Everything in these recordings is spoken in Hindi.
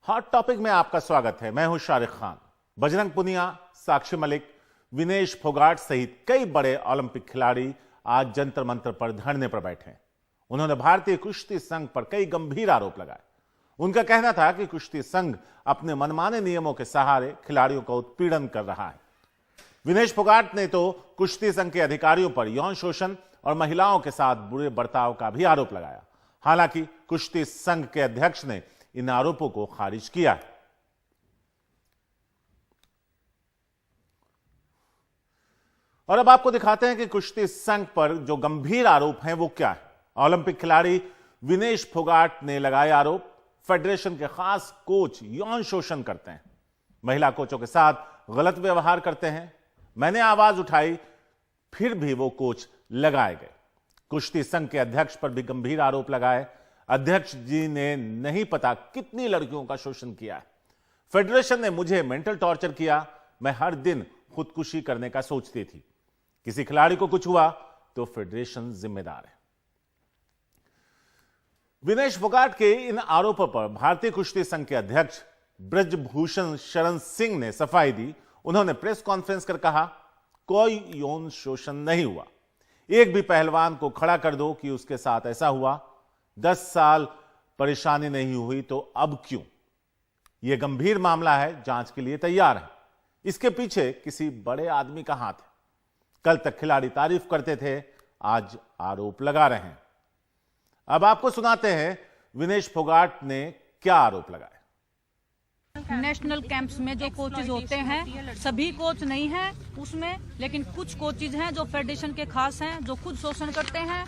हॉट टॉपिक में आपका स्वागत है। मैं हूं शारिक खान। बजरंग पुनिया, साक्षी मलिक, विनेश फोगाट सहित कई बड़े ओलंपिक खिलाड़ी आज जंतर मंतर पर धरने पर बैठे। उन्होंने भारतीय कुश्ती संघ पर कई गंभीर आरोप लगाए। उनका कहना था कि कुश्ती संघ अपने मनमाने नियमों के सहारे खिलाड़ियों का उत्पीड़न कर रहा है। विनेश फोगाट ने तो कुश्ती संघ के अधिकारियों पर यौन शोषण और महिलाओं के साथ बुरे बर्ताव का भी आरोप लगाया। हालांकि कुश्ती संघ के अध्यक्ष ने इन आरोपों को खारिज किया है। और अब आपको दिखाते हैं कि कुश्ती संघ पर जो गंभीर आरोप हैं वो क्या है। ओलंपिक खिलाड़ी विनेश फोगाट ने लगाए आरोप। फेडरेशन के खास कोच यौन शोषण करते हैं, महिला कोचों के साथ गलत व्यवहार करते हैं। मैंने आवाज उठाई, फिर भी वो कोच लगाए गए। कुश्ती संघ के अध्यक्ष पर भी गंभीर आरोप लगाए। अध्यक्ष जी ने नहीं पता कितनी लड़कियों का शोषण किया है। फेडरेशन ने मुझे मेंटल टॉर्चर किया। मैं हर दिन खुदकुशी करने का सोचती थी। किसी खिलाड़ी को कुछ हुआ तो फेडरेशन जिम्मेदार है। विनेश फोगाट के इन आरोपों पर भारतीय कुश्ती संघ के अध्यक्ष ब्रजभूषण शरण सिंह ने सफाई दी। उन्होंने प्रेस कॉन्फ्रेंस कर कहा, कोई यौन शोषण नहीं हुआ। एक भी पहलवान को खड़ा कर दो कि उसके साथ ऐसा हुआ। 10 साल परेशानी नहीं हुई तो अब क्यों? यह गंभीर मामला है, जांच के लिए तैयार है। इसके पीछे किसी बड़े आदमी का हाथ है। कल तक खिलाड़ी तारीफ करते थे, आज आरोप लगा रहे हैं। अब आपको सुनाते हैं विनेश फोगाट ने क्या आरोप लगाए। नेशनल कैंप्स में जो कोचेज होते हैं, सभी कोच नहीं हैं उसमें, लेकिन कुछ कोचेज हैं जो फेडरेशन के खास हैं, जो खुद शोषण करते हैं,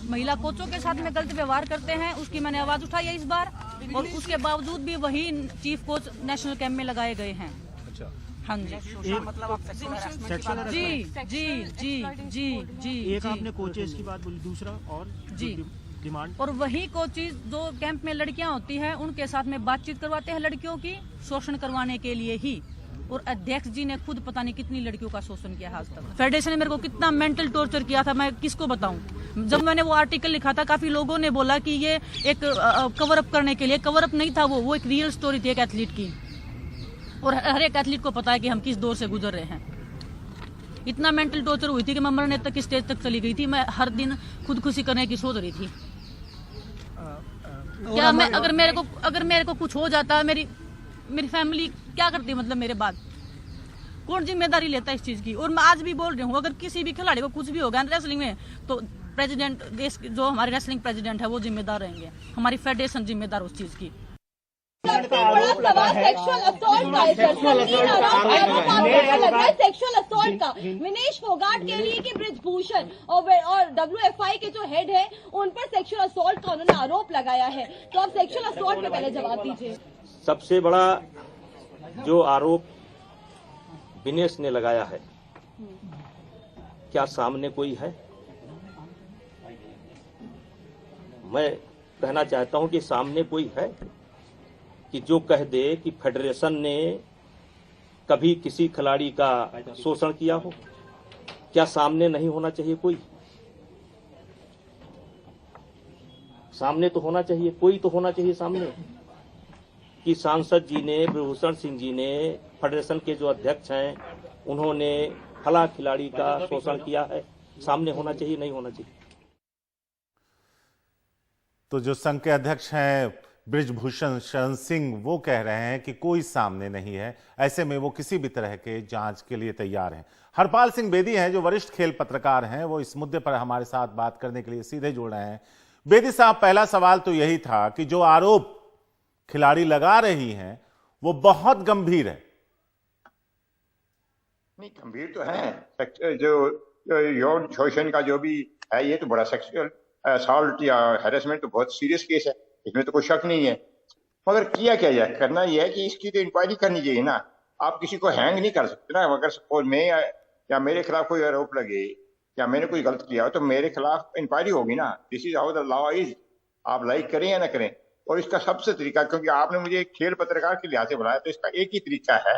महिला कोचों के साथ में गलत व्यवहार करते हैं। उसकी मैंने आवाज उठाई है इस बार, और उसके बावजूद भी वही चीफ कोच नेशनल कैंप में लगाए गए हैं। हाँ जी, जी जी जी जी जी। एक आपने कोचेस की बात बोली, दूसरा और जी डिमांड, और वही कोचेज जो कैंप में लड़कियां होती हैं उनके साथ में बातचीत करवाते हैं लड़कियों की, शोषण करवाने के लिए ही। और अध्यक्ष जी ने खुद पता नहीं कितनी लड़कियों का शोषण किया आज तक। फेडरेशन ने मेरे को कितना मेंटल टॉर्चर किया था, मैं किसको बताऊं। जब मैंने वो आर्टिकल लिखा था, काफी लोगों ने बोला कि ये एक कवर अप करने के लिए। कवर अप नहीं था वो एक रियल स्टोरी थी एक एथलीट की, और हर एक एथलीट को पता है कि हम किस दौर से गुजर रहे हैं। इतना मेंटल टॉर्चर हुई थी कि मैं मरने तक की स्टेज तक चली गई थी। मैं हर दिन खुदकुशी करने की सोच रही थी। क्या मैं अगर मेरे को कुछ हो जाता, मेरी फैमिली क्या करती, मतलब मेरे बाद कौन जिम्मेदारी लेता है इस चीज की। और मैं आज भी बोल रही हूँ, अगर किसी भी खिलाड़ी को कुछ भी हो गया रेसलिंग में, तो प्रेसिडेंट, देश जो हमारे रेसलिंग प्रेसिडेंट है वो जिम्मेदार रहेंगे, हमारी फेडरेशन जिम्मेदार उस चीज की। सेक्सुअल असॉल्ट का विनेश फोगाट के लिए कि ब्रजभूषण और WFI के जो हेड है उन पर सेक्सुअल असॉल्ट का उन्होंने आरोप लगाया है। तो आप सेक्सुअल असॉल्ट पे पहले जवाब दीजिए। सबसे बड़ा जो आरोप विनेश ने लगाया है, क्या सामने कोई है? मैं कहना चाहता हूं कि सामने कोई है कि जो कह दे कि फेडरेशन ने कभी किसी खिलाड़ी का शोषण किया हो? क्या सामने नहीं होना चाहिए कोई? सामने तो होना चाहिए, कोई तो होना चाहिए सामने। कि सांसद जी ने, ब्रजभूषण सिंह जी ने, फेडरेशन के जो अध्यक्ष हैं, उन्होंने फला खिलाड़ी का शोषण किया है, सामने होना चाहिए, नहीं होना चाहिए। तो जो संघ के अध्यक्ष हैं ब्रजभूषण शरण सिंह, वो कह रहे हैं कि कोई सामने नहीं है। ऐसे में वो किसी भी तरह के जांच के लिए तैयार हैं। हरपाल सिंह बेदी हैं, जो वरिष्ठ खेल पत्रकार हैं, वो इस मुद्दे पर हमारे साथ बात करने के लिए सीधे जुड़ रहे हैं। बेदी साहब, पहला सवाल तो यही था कि जो आरोप खिलाड़ी लगा रही हैं वो बहुत गंभीर है। नहीं, गंभीर तो है। जो यौन शोषण का जो भी है, ये तो बड़ा सेक्सुअल असॉल्ट या हैरेसमेंट तो बहुत सीरियस केस है, इसमें तो कोई शक नहीं है। मगर किया क्या जाए? करना यह है कि इसकी तो इंक्वायरी करनी चाहिए ना। आप किसी को हैंग नहीं कर सकते ना। अगर सपोज मैं या मेरे खिलाफ कोई आरोप लगे या मैंने कोई गलत किया हो तो मेरे खिलाफ इंक्वायरी होगी ना। This is how the law is. आप लाइक करें या ना करें। और इसका सबसे तरीका, क्योंकि आपने मुझे खेल पत्रकार के लिहाज से बुलाया, तो इसका एक ही तरीका है,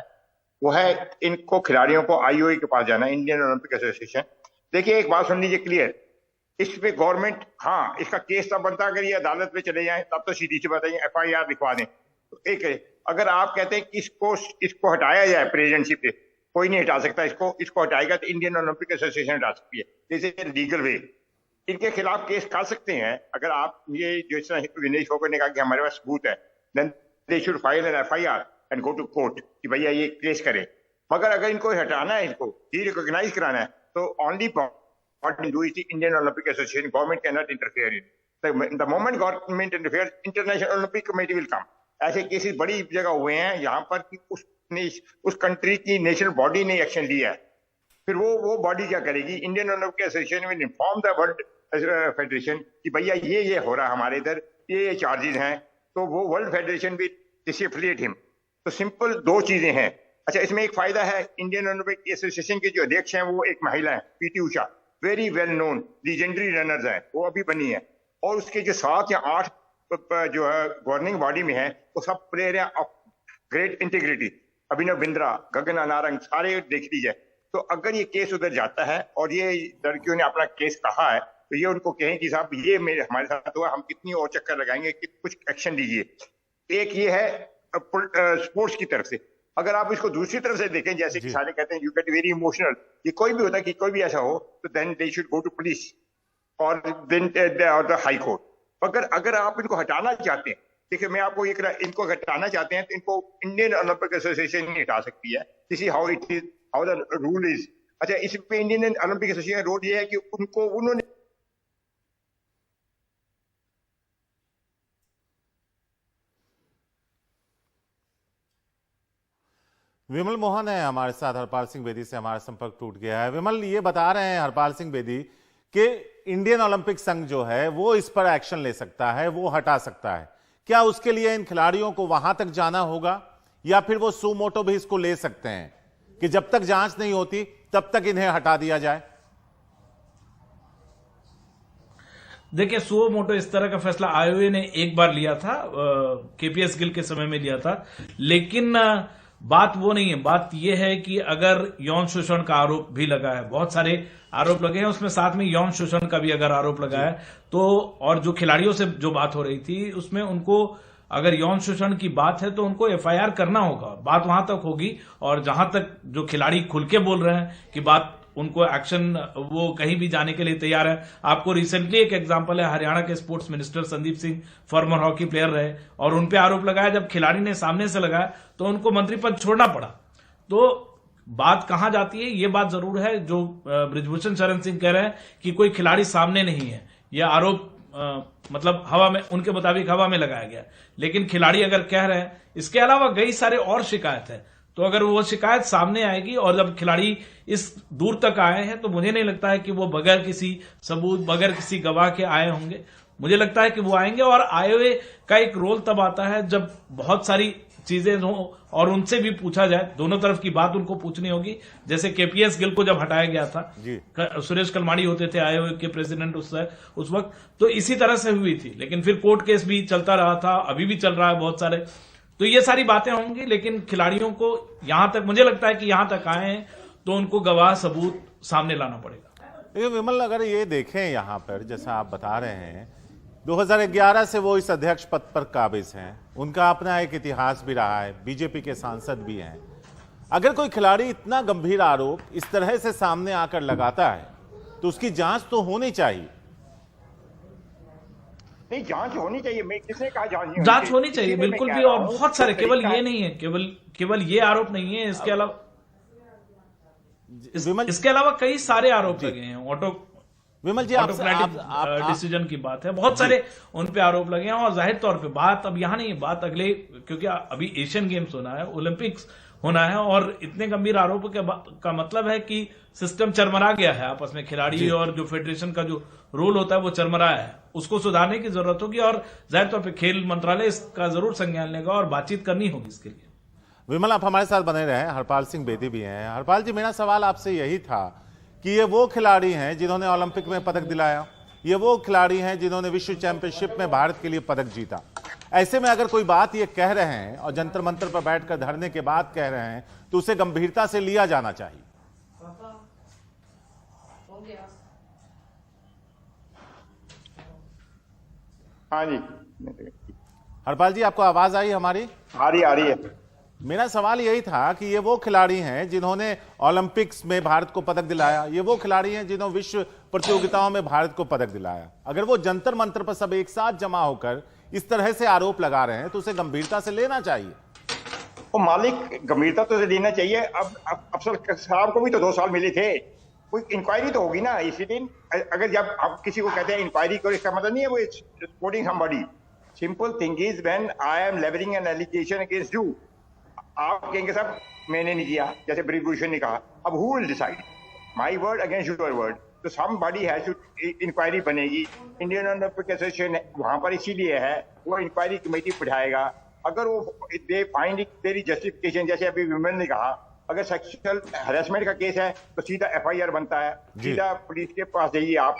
वो है इनको खिलाड़ियों को IOA के पास जाना, इंडियन ओलंपिक एसोसिएशन। देखिए, एक बात सुन लीजिए क्लियर, इस पे गवर्नमेंट, हाँ, इसका केस तब बनता अगर ये अदालत में चले जाए, तब तो सीधी सी बात है FIR लिखवा दें। तो एक अगर आप कहते हैं कि इसको हटाया जाए प्रेसिडेंटशिप से, कोई नहीं हटा सकता इसको हटाएगा तो इंडियन ओलंपिक एसोसिएशन हटा सकती है, जैसे लीगल वे। इनके खिलाफ केस कर सकते हैं अगर आप ये जो इस तरह विनेश फोगाट ने कहा कि हमारे पास सबूत है, then they should file an FIR and go to court कि भैया ये केस करे। मगर अगर इनको हटाना है, इनको रिकॉग्नाइज कराना है, तो only Indian Olympic association, government can not interfere in. The moment government interferes, International Olympic Committee will come. ऐसे केसेस बड़ी जगह हुए हैं यहाँ पर कि उस कंट्री की नेशनल बॉडी ने एक्शन लिया है, फिर वो बॉडी क्या करेगी? Indian Olympic association will inform the world federation कि भैया ये हो रहा है हमारे इधर, ये चार्जेस हैं, तो वो वर्ल्ड फेडरेशन विल डिसएफिलिएट हिम। तो सिंपल दो चीजें हैं। अच्छा, इसमें एक फायदा है, इंडियन ओलंपिक एसोसिएशन के जो अध्यक्ष हैं वो एक महिला है, PT Usha, very well known legendary runners है, वो अभी बनी है। और उसके जो 7 या 8 जो है गवर्निंग बॉडी में है, वो सब प्लेयर हैं of great integrity. Abhinav Bindra, Gagan Narang, सारे देख लीजिए। तो अगर ये केस उधर जाता है और ये लड़कियों ने अपना केस कहा है, तो ये उनको कहें कि साहब ये हमारे साथ हुआ, हम कितनी और चक्कर लगाएंगे कि कुछ एक्शन लीजिए। एक ये है स्पोर्ट्स की तरफ से। अगर आप इसको दूसरी तरफ से देखें, जैसे कि सारे कहते हैं यू गेट वेरी इमोशनल, ये कोई भी होता है कि कोई भी ऐसा हो, तो then they should go to police और देन द हाई कोर्ट। अगर आप इनको हटाना चाहते हैं, देखिए मैं आपको इनको हटाना चाहते हैं तो इनको इंडियन ओलंपिक एसोसिएशन नहीं हटा सकती है। This is how it is, how the rule is. अच्छा, इस पे इंडियन ओलंपिक एसोसिएशन का रोल ये है कि उन्होंने विमल मोहन है हमारे साथ, हरपाल सिंह बेदी से हमारा संपर्क टूट गया है। विमल, ये बता रहे हैं हरपाल सिंह बेदी कि इंडियन ओलंपिक संघ जो है वो इस पर एक्शन ले सकता है, वो हटा सकता है। क्या उसके लिए इन खिलाड़ियों को वहां तक जाना होगा, या फिर वो सू मोटो भी इसको ले सकते हैं कि जब तक जांच नहीं होती तब तक इन्हें हटा दिया जाए? देखिए, सुओ मोटो इस तरह का फैसला IOA ने एक बार लिया था, KPS गिल के समय में लिया था, लेकिन बात वो नहीं है। बात यह है कि अगर यौन शोषण का आरोप भी लगा है, बहुत सारे आरोप लगे हैं, उसमें साथ में यौन शोषण का भी अगर आरोप लगा है, तो और जो खिलाड़ियों से जो बात हो रही थी उसमें उनको अगर यौन शोषण की बात है तो उनको FIR करना होगा। बात वहां तक होगी, और जहां तक जो खिलाड़ी खुल के बोल रहे हैं कि बात उनको एक्शन, वो कहीं भी जाने के लिए तैयार है। आपको रिसेंटली एक एग्जांपल है, हरियाणा के sports minister Sandeep Singh, farmer hockey player रहे, और उन पे आरोप लगाया, जब खिलाड़ी ने सामने से लगाया तो उनको मंत्री पद छोड़ना पड़ा। तो बात कहां जाती है, ये बात जरूर है जो बृजभूषण शरण सिंह कह रहे हैं कि कोई खिलाड़ी सामने नहीं है, यह आरोप मतलब हवा में, उनके मुताबिक हवा में लगाया गया। लेकिन खिलाड़ी अगर कह रहे हैं, इसके अलावा कई सारे और शिकायत है, तो अगर वो शिकायत सामने आएगी और जब खिलाड़ी इस दूर तक आए हैं, तो मुझे नहीं लगता है कि वो बगैर किसी सबूत, बगैर किसी गवाह के आए होंगे। मुझे लगता है कि वो आएंगे, और IOA का एक रोल तब आता है जब बहुत सारी चीजें हो और उनसे भी पूछा जाए, दोनों तरफ की बात उनको पूछनी होगी। जैसे KPS गिल को जब हटाया गया था, सुरेश कलमाड़ी होते थे IOA के प्रेसिडेंट उस वक्त, तो इसी तरह से हुई थी। लेकिन फिर कोर्ट केस भी चलता रहा था, अभी भी चल रहा है बहुत सारे, तो ये सारी बातें होंगी। लेकिन खिलाड़ियों को यहां तक, मुझे लगता है कि यहां तक आए हैं तो उनको गवाह सबूत सामने लाना पड़ेगा। विमल, अगर ये देखें यहां पर, जैसा आप बता रहे हैं, 2011 से वो इस अध्यक्ष पद पर काबिज हैं, उनका अपना एक इतिहास भी रहा है, BJP के सांसद भी हैं। अगर कोई खिलाड़ी इतना गंभीर आरोप इस तरह से सामने आकर लगाता है तो उसकी जांच तो होनी चाहिए। नहीं, जांच होनी चाहिए, मैं किसने कहा जांच होनी चाहिए, बिल्कुल भी। और बहुत सारे, केवल ये नहीं है, केवल ये आरोप नहीं है, इसके अलावा इसके अलावा कई सारे आरोप लगे हैं। विमल जी, ऑटोक्रेटिक डिसीजन की बात है, बहुत सारे उन पे आरोप लगे हैं। और जाहिर तौर पे बात अब यहां नहीं है, बात अगले, क्योंकि अभी एशियन गेम्स होना है, ओलंपिक्स होना है, और इतने गंभीर आरोपों का मतलब है कि सिस्टम चरमरा गया है आपस में। खिलाड़ी और जो फेडरेशन का जो रोल होता है वो चरमराया है, उसको सुधारने की जरूरत होगी, और जाहिर तौर पे खेल मंत्रालय इसका जरूर संज्ञान लेगा और बातचीत करनी होगी इसके लिए। विमल, आप हमारे साथ बने रहे, हरपाल सिंह बेदी भी हैं। हरपाल जी, मेरा सवाल आपसे यही था कि ये वो खिलाड़ी हैं जिन्होंने ओलंपिक में पदक दिलाया, ये वो खिलाड़ी हैं जिन्होंने विश्व चैंपियनशिप में भारत के लिए पदक जीता। ऐसे में अगर कोई बात ये कह रहे हैं और जंतर मंतर पर बैठकर धरने के बाद कह रहे हैं, तो उसे गंभीरता से लिया जाना चाहिए। हाँ जी, हरपाल जी, आपको आवाज आई हमारी? आ रही है। मेरा सवाल यही था कि ये वो खिलाड़ी हैं जिन्होंने ओलंपिक्स में भारत को पदक दिलाया, ये वो खिलाड़ी हैं जिन्होंने विश्व प्रतियोगिताओं में भारत को पदक दिलाया। अगर वो जंतर मंतर पर सब एक साथ जमा होकर इस तरह से आरोप लगा रहे हैं तो उसे गंभीरता से लेना चाहिए। वो मालिक गंभीरता तो लेना चाहिए। अब अफसर साहब को भी तो 2 साल मिले थे, कोई इंक्वायरी तो होगी ना इसी दिन। अगर जब आप किसी को कहते हैं इंक्वायरी करो, इसका मतलब नहीं है वो supporting somebody. Simple thing is when I am levelling an allegation against you, आप कहेंगे साहब मैंने नहीं किया, जैसे ब्रिजभूषण ने कहा। अब who will decide, my word against your word? तो समबडी हैज टू, इंक्वायरी बनेगी। इंडियन ओलंपिक एसोसिएशन वहां पर इसीलिए है, वो इंक्वायरी कमेटी बिठाएगा। अगर वो they find there is justification, जैसे अभी विमेन ने कहा, अगर सेक्सुअल हैरेसमेंट का केस है तो सीधा FIR बनता है, सीधा पुलिस के पास जाइए, आप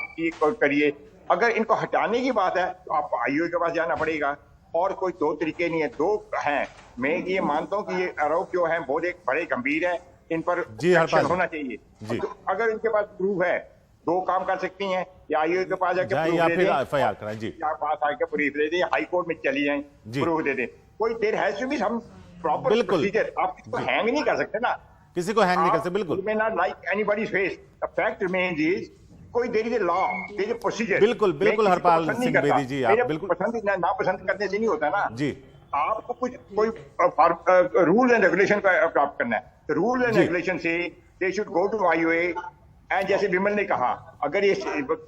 करिए। अगर इनको हटाने की बात है तो आपको IOA के पास जाना पड़ेगा। और कोई 2 तरीके नहीं है, 2 हैं। मैं ये मानता हूँ कि ये आरोप जो है बहुत एक बड़े गंभीर है, इन पर एक्शन होना चाहिए। अगर इनके पास प्रूफ है, 2 काम कर सकती हैं, या IOA के पास जाकर प्रूफ दे दें, FIR कराएं जी, या पास आके प्रूफ दे दें, हाई कोर्ट में चली जाएं, प्रूफ दे दें। कोई there has to be some proper procedure. आप किसी को हैंग नहीं कर सकते ना, किसी को हैंग नहीं कर सकते। बिल्कुल, you may not like anybody's face, the fact remains is कोई there is a law, there is a procedure. बिल्कुल हरपाल सिंह बेदी जी, आप बिल्कुल पसंद ना पसंद करने से नहीं होता ना जी। आपको कोई रूल एंड रेगुलेशन का प्राप्त करना है, तो रूल एंड रेगुलेशन से they should go to IOA। And जैसे विमल ने कहा, अगर ये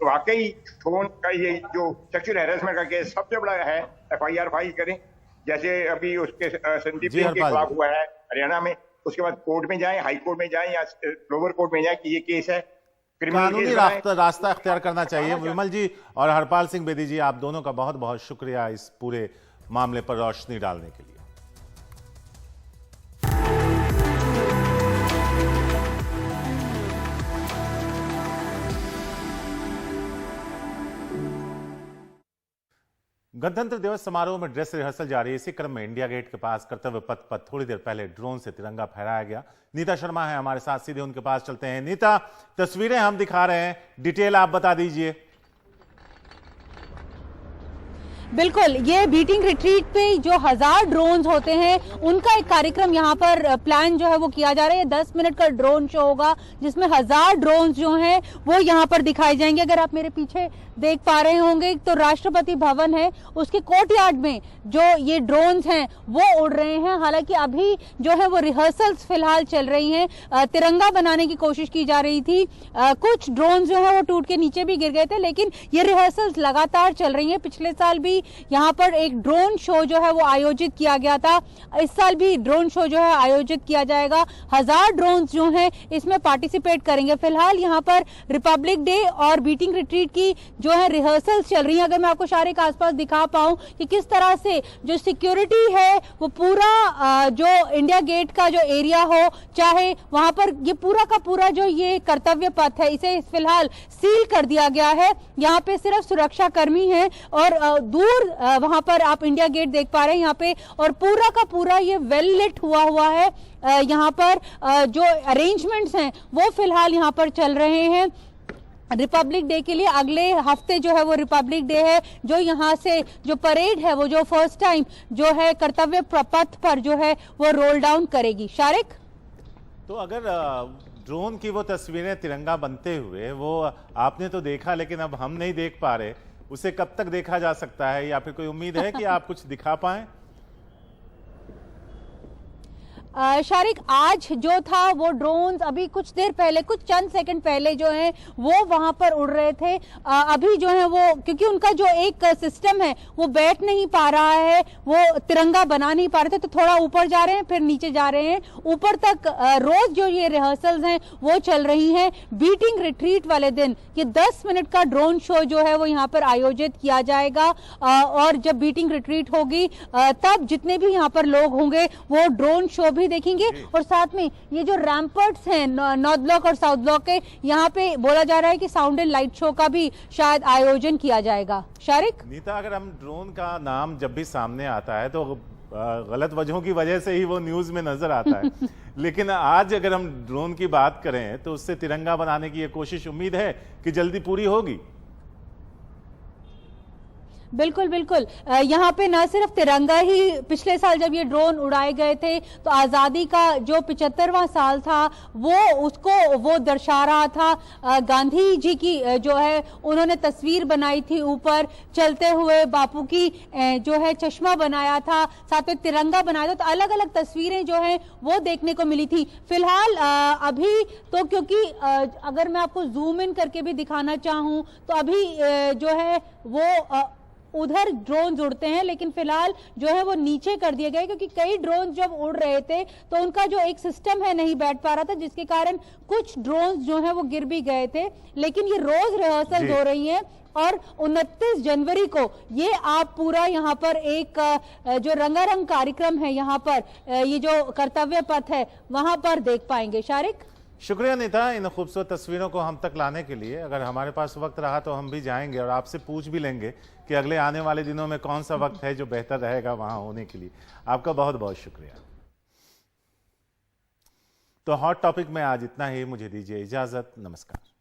वाकई फोन का ये जो सेक्सुअल हैरेसमेंट का केस सबसे बड़ा है, FIR फाइल करें, जैसे अभी उसके संदीप सिंह के खिलाफ हुआ है हरियाणा में। उसके बाद कोर्ट में जाएं, हाई कोर्ट में जाएं या लोअर कोर्ट में जाएं कि ये केस है, कानूनी रास्ता अख्तियार करना चाहिए। विमल जी और हरपाल सिंह बेदी जी, आप दोनों का बहुत बहुत शुक्रिया इस पूरे मामले पर रोशनी डालने के लिए। गणतंत्र दिवस समारोह में ड्रेस रिहर्सल जारी। इसी क्रम में इंडिया गेट के पास कर्तव्य पथ पर थोड़ी देर पहले ड्रोन से तिरंगा फहराया गया। नीता शर्मा है हमारे साथ, सीधे उनके पास चलते हैं। नीता, तस्वीरें हम दिखा रहे हैं, डिटेल आप बता दीजिए। बिल्कुल, ये बीटिंग रिट्रीट पे जो 1000 ड्रोन्स होते हैं उनका एक कार्यक्रम यहाँ पर प्लान जो है वो किया जा रहा है। 10 मिनट का ड्रोन शो होगा जिसमें 1000 ड्रोन्स जो हैं वो यहाँ पर दिखाए जाएंगे। अगर आप मेरे पीछे देख पा रहे होंगे तो राष्ट्रपति भवन है, उसके कोर्टयार्ड में जो ये ड्रोन्स हैं वो उड़ रहे हैं। हालांकि अभी जो है वो रिहर्सल्स फिलहाल चल रही हैं। तिरंगा बनाने की कोशिश की जा रही थी, कुछ ड्रोन्स जो है वो टूट के नीचे भी गिर गए थे, लेकिन ये रिहर्सल्स लगातार चल रही हैं। पिछले साल भी यहाँ पर एक ड्रोन शो जो है वो आयोजित किया गया था, इस साल भी ड्रोन शो जो है आयोजित किया जाएगा। 1000 ड्रोन्स जो हैं इसमें पार्टिसिपेट करेंगे। फिलहाल यहाँ पर रिपब्लिक डे और बीटिंग रिट्रीट की जो है रिहर्सल्स चल रही है। अगर मैं आपको शारिक आसपास दिखा पाऊं कि किस तरह से जो सिक्योरिटी है वो पूरा जो इंडिया गेट का जो एरिया हो, चाहे वहां पर ये पूरा का पूरा जो ये कर्तव्य पथ है इसे फिलहाल सील कर दिया गया है। यहाँ पे सिर्फ सुरक्षा कर्मी हैं और दूर वहां पर आप इंडिया गेट देख पा रहे हैं यहाँ पे, और पूरा का पूरा ये वेल लिट हुआ है। यहाँ पर जो अरेंजमेंट्स हैं वो फिलहाल यहाँ पर चल रहे हैं रिपब्लिक डे के लिए। अगले हफ्ते जो है वो रिपब्लिक डे है, जो यहाँ से जो परेड है वो जो फर्स्ट टाइम जो है कर्तव्य पथ पर जो है वो रोल डाउन करेगी। शारिक, तो अगर ड्रोन की वो तस्वीरें तिरंगा बनते हुए वो आपने तो देखा, लेकिन अब हम नहीं देख पा रहे, उसे कब तक देखा जा सकता है, या फिर कोई उम्मीद है कि आप कुछ दिखा पाएं? शारिक, आज जो था वो ड्रोन्स अभी कुछ देर पहले, कुछ चंद सेकंड पहले जो है वो वहां पर उड़ रहे थे। अभी जो है वो क्योंकि उनका जो एक सिस्टम है वो बैठ नहीं पा रहा है, वो तिरंगा बना नहीं पा रहे थे, तो थोड़ा ऊपर जा रहे हैं फिर नीचे जा रहे हैं। ऊपर तक रोज जो ये रिहर्सल्स हैं वो चल रही हैं। बीटिंग रिट्रीट वाले दिन ये 10 मिनट का ड्रोन शो जो है वो यहाँ पर आयोजित किया जाएगा, और जब बीटिंग रिट्रीट होगी तब जितने भी यहाँ पर लोग होंगे वो ड्रोन शो भी देखेंगे। और साथ में ये जो रैम्पर्ट्स हैं नॉर्थ ब्लॉक और साउथ ब्लॉक के, यहाँ पे बोला जा रहा है कि साउंड एंड लाइट शो का भी शायद आयोजन किया जाएगा। शारिक, नीता, अगर हम ड्रोन का नाम जब भी सामने आता है तो गलत वजहों की वजह से ही वो न्यूज में नजर आता है लेकिन आज अगर हम ड्रोन की बात करें तो उससे तिरंगा बनाने की ये कोशिश, उम्मीद है कि जल्दी पूरी होगी। बिल्कुल बिल्कुल। यहाँ पे न सिर्फ तिरंगा ही, पिछले साल जब ये ड्रोन उड़ाए गए थे तो आजादी का जो 75वां साल था वो दर्शा रहा था। गांधी जी की जो है उन्होंने तस्वीर बनाई थी, ऊपर चलते हुए बापू की जो है चश्मा बनाया था, साथ में तिरंगा बनाया था, तो अलग अलग तस्वीरें जो है वो देखने को मिली थी। फिलहाल अभी तो, क्योंकि अगर मैं आपको जूम इन करके भी दिखाना चाहूं तो अभी जो है वो उधर ड्रोन उड़ते हैं, लेकिन फिलहाल जो है वो नीचे कर दिए गए, क्योंकि कई ड्रोन जब उड़ रहे थे तो उनका जो एक सिस्टम है नहीं बैठ पा रहा था, जिसके कारण कुछ ड्रोन जो है वो गिर भी गए थे। लेकिन ये रोज रिहर्सल हो रही है और 29 जनवरी को ये आप पूरा यहाँ पर एक जो रंगारंग कार्यक्रम है यहाँ पर, ये जो कर्तव्य पथ है वहां पर देख पाएंगे। शारिक, शुक्रिया नीता इन खूबसूरत तस्वीरों को हम तक लाने के लिए। अगर हमारे पास वक्त रहा तो हम भी जाएंगे और आपसे पूछ भी लेंगे कि अगले आने वाले दिनों में कौन सा वक्त है जो बेहतर रहेगा वहां होने के लिए। आपका बहुत बहुत शुक्रिया। तो हॉट टॉपिक में आज इतना ही, मुझे दीजिए इजाजत, नमस्कार।